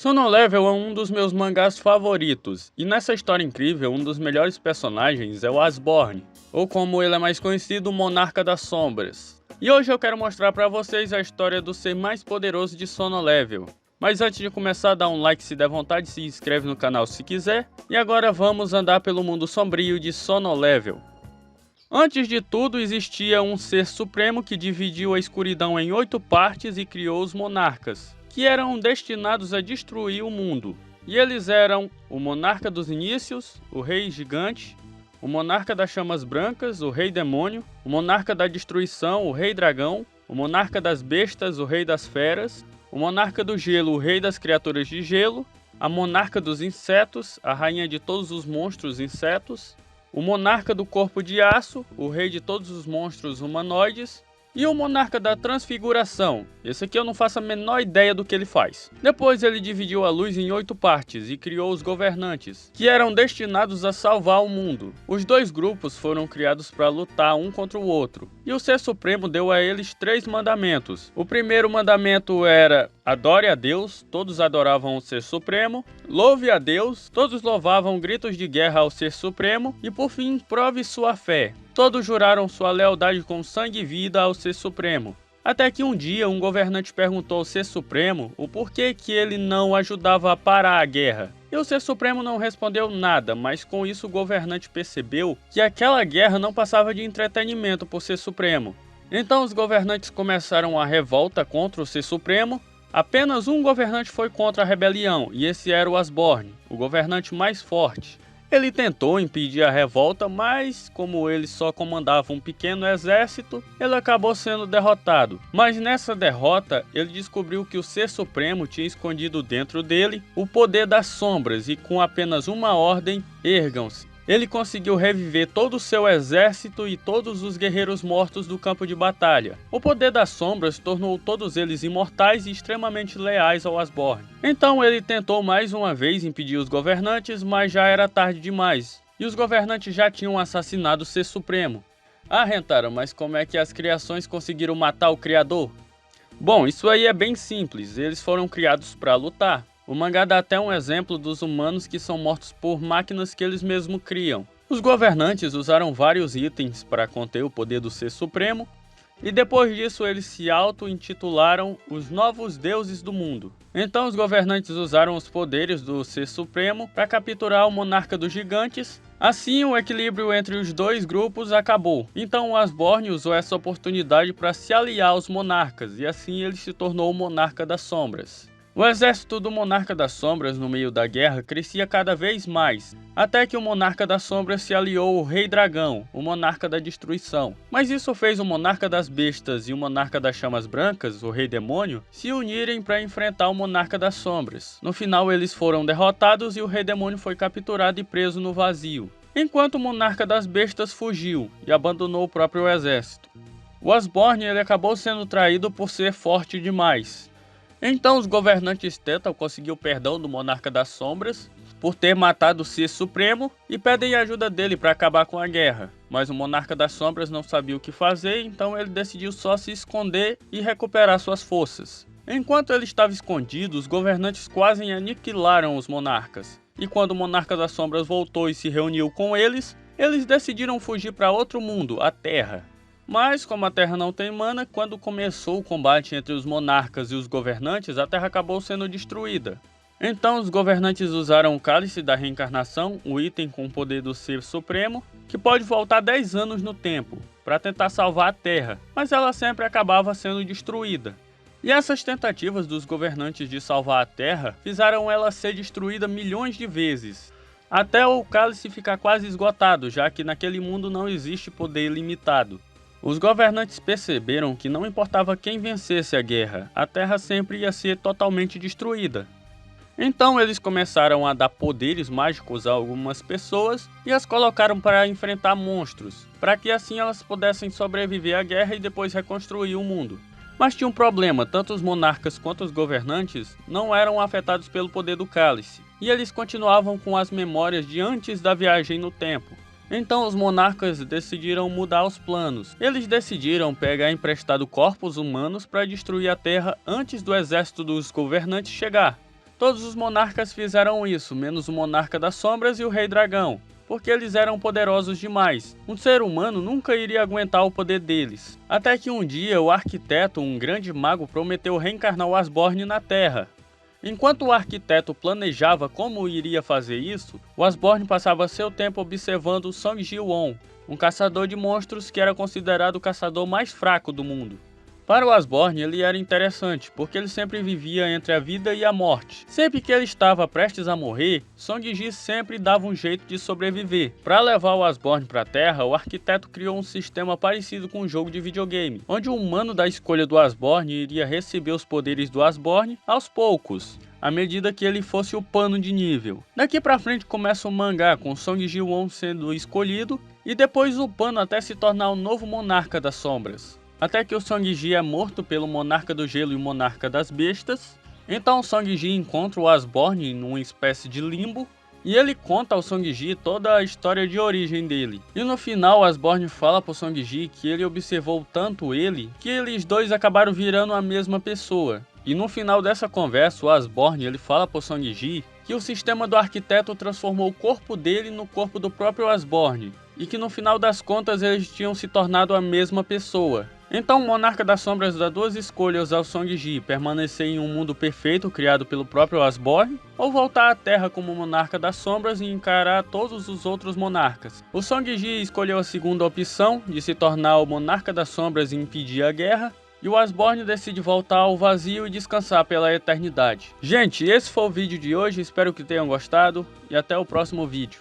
Solo Level é um dos meus mangás favoritos, e nessa história incrível, um dos melhores personagens é o Asborn, ou como ele é mais conhecido, o Monarca das Sombras. E hoje eu quero mostrar pra vocês a história do ser mais poderoso de Solo Level. Mas antes de começar, dá um like se der vontade, se inscreve no canal se quiser, e agora vamos andar pelo mundo sombrio de Solo Level. Antes de tudo, existia um ser supremo que dividiu a escuridão em 8 partes e criou os monarcas, que eram destinados a destruir o mundo. E eles eram o monarca dos inícios, o rei gigante, o monarca das chamas brancas, o rei demônio, o monarca da destruição, o rei dragão, o monarca das bestas, o rei das feras, o monarca do gelo, o rei das criaturas de gelo, a monarca dos insetos, a rainha de todos os monstros insetos, o monarca do corpo de aço, o rei de todos os monstros humanoides, e o monarca da transfiguração. Esse aqui eu não faço a menor ideia do que ele faz. Depois ele dividiu a luz em 8 partes e criou os governantes, que eram destinados a salvar o mundo. Os dois grupos foram criados para lutar um contra o outro, e o Ser Supremo deu a eles 3 mandamentos. O primeiro mandamento era: adore a Deus, todos adoravam o Ser Supremo. Louve a Deus, todos louvavam gritos de guerra ao Ser Supremo. E por fim, prove sua fé. Todos juraram sua lealdade com sangue e vida ao Ser Supremo. Até que um dia um governante perguntou ao Ser Supremo o porquê que ele não ajudava a parar a guerra. E o Ser Supremo não respondeu nada, mas com isso o governante percebeu que aquela guerra não passava de entretenimento por Ser Supremo. Então os governantes começaram a revolta contra o Ser Supremo. Apenas um governante foi contra a rebelião, e esse era o Asborn, o governante mais forte. Ele tentou impedir a revolta, mas como ele só comandava um pequeno exército, ele acabou sendo derrotado. Mas nessa derrota, ele descobriu que o Ser Supremo tinha escondido dentro dele o poder das sombras, e com apenas uma ordem, ergam-se. Ele conseguiu reviver todo o seu exército e todos os guerreiros mortos do campo de batalha. O poder das sombras tornou todos eles imortais e extremamente leais ao Asborn. Então ele tentou mais uma vez impedir os governantes, mas já era tarde demais. E os governantes já tinham assassinado o Ser Supremo. Ah, Rentaro, mas como é que as criações conseguiram matar o Criador? Bom, isso aí é bem simples, eles foram criados para lutar. O mangá dá até um exemplo dos humanos que são mortos por máquinas que eles mesmos criam. Os governantes usaram vários itens para conter o poder do Ser Supremo, e depois disso eles se auto-intitularam os Novos Deuses do Mundo. Então os governantes usaram os poderes do Ser Supremo para capturar o Monarca dos Gigantes. Assim o equilíbrio entre os dois grupos acabou. Então o Asborn usou essa oportunidade para se aliar aos monarcas, e assim ele se tornou o Monarca das Sombras. O exército do Monarca das Sombras no meio da guerra crescia cada vez mais, até que o Monarca das Sombras se aliou ao Rei Dragão, o Monarca da Destruição. Mas isso fez o Monarca das Bestas e o Monarca das Chamas Brancas, o Rei Demônio, se unirem para enfrentar o Monarca das Sombras. No final eles foram derrotados e o Rei Demônio foi capturado e preso no vazio, enquanto o Monarca das Bestas fugiu e abandonou o próprio exército. O Asborn ele acabou sendo traído por ser forte demais. Então os governantes tentam conseguir o perdão do Monarca das Sombras por ter matado o Ser Supremo e pedem ajuda dele para acabar com a guerra. Mas o Monarca das Sombras não sabia o que fazer, então ele decidiu só se esconder e recuperar suas forças. Enquanto ele estava escondido, os governantes quase aniquilaram os monarcas. E quando o Monarca das Sombras voltou e se reuniu com eles, eles decidiram fugir para outro mundo, a Terra. Mas, como a Terra não tem mana, quando começou o combate entre os monarcas e os governantes, a Terra acabou sendo destruída. Então os governantes usaram o Cálice da Reencarnação, o item com o poder do Ser Supremo, que pode voltar 10 anos no tempo, para tentar salvar a Terra, mas ela sempre acabava sendo destruída. E essas tentativas dos governantes de salvar a Terra fizeram ela ser destruída milhões de vezes, até o Cálice ficar quase esgotado, já que naquele mundo não existe poder ilimitado. Os governantes perceberam que não importava quem vencesse a guerra, a Terra sempre ia ser totalmente destruída. Então eles começaram a dar poderes mágicos a algumas pessoas e as colocaram para enfrentar monstros, para que assim elas pudessem sobreviver à guerra e depois reconstruir o mundo. Mas tinha um problema, tanto os monarcas quanto os governantes não eram afetados pelo poder do Cálice, e eles continuavam com as memórias de antes da viagem no tempo. Então os monarcas decidiram mudar os planos. Eles decidiram pegar emprestado corpos humanos para destruir a Terra antes do exército dos governantes chegar. Todos os monarcas fizeram isso, menos o Monarca das Sombras e o Rei Dragão, porque eles eram poderosos demais. Um ser humano nunca iria aguentar o poder deles. Até que um dia o arquiteto, um grande mago, prometeu reencarnar o Asborn na Terra. Enquanto o arquiteto planejava como iria fazer isso, o Asborn passava seu tempo observando Song Ji-won, um caçador de monstros que era considerado o caçador mais fraco do mundo. Para o Asborn ele era interessante, porque ele sempre vivia entre a vida e a morte. Sempre que ele estava prestes a morrer, Song Ji sempre dava um jeito de sobreviver. Para levar o Asborn para a Terra, o arquiteto criou um sistema parecido com um jogo de videogame, onde o humano da escolha do Asborn iria receber os poderes do Asborn aos poucos, à medida que ele fosse upando de nível. Daqui pra frente começa o mangá com Song Ji-won sendo escolhido e depois upando até se tornar o novo Monarca das Sombras. Até que o Song Ji é morto pelo Monarca do Gelo e o Monarca das Bestas. Então o Song Ji encontra o Asborn em uma espécie de limbo e ele conta ao Song Ji toda a história de origem dele. E no final o Asborn fala pro Song Ji que ele observou tanto ele que eles dois acabaram virando a mesma pessoa. E no final dessa conversa o Asborn ele fala pro Song Ji que o sistema do arquiteto transformou o corpo dele no corpo do próprio Asborn e que no final das contas eles tinham se tornado a mesma pessoa. Então o Monarca das Sombras dá duas escolhas ao Song Ji: permanecer em um mundo perfeito criado pelo próprio Asborn, ou voltar à Terra como Monarca das Sombras e encarar todos os outros monarcas. O Song Ji escolheu a segunda opção, de se tornar o Monarca das Sombras e impedir a guerra, e o Asborn decide voltar ao vazio e descansar pela eternidade. Gente, esse foi o vídeo de hoje, espero que tenham gostado e até o próximo vídeo.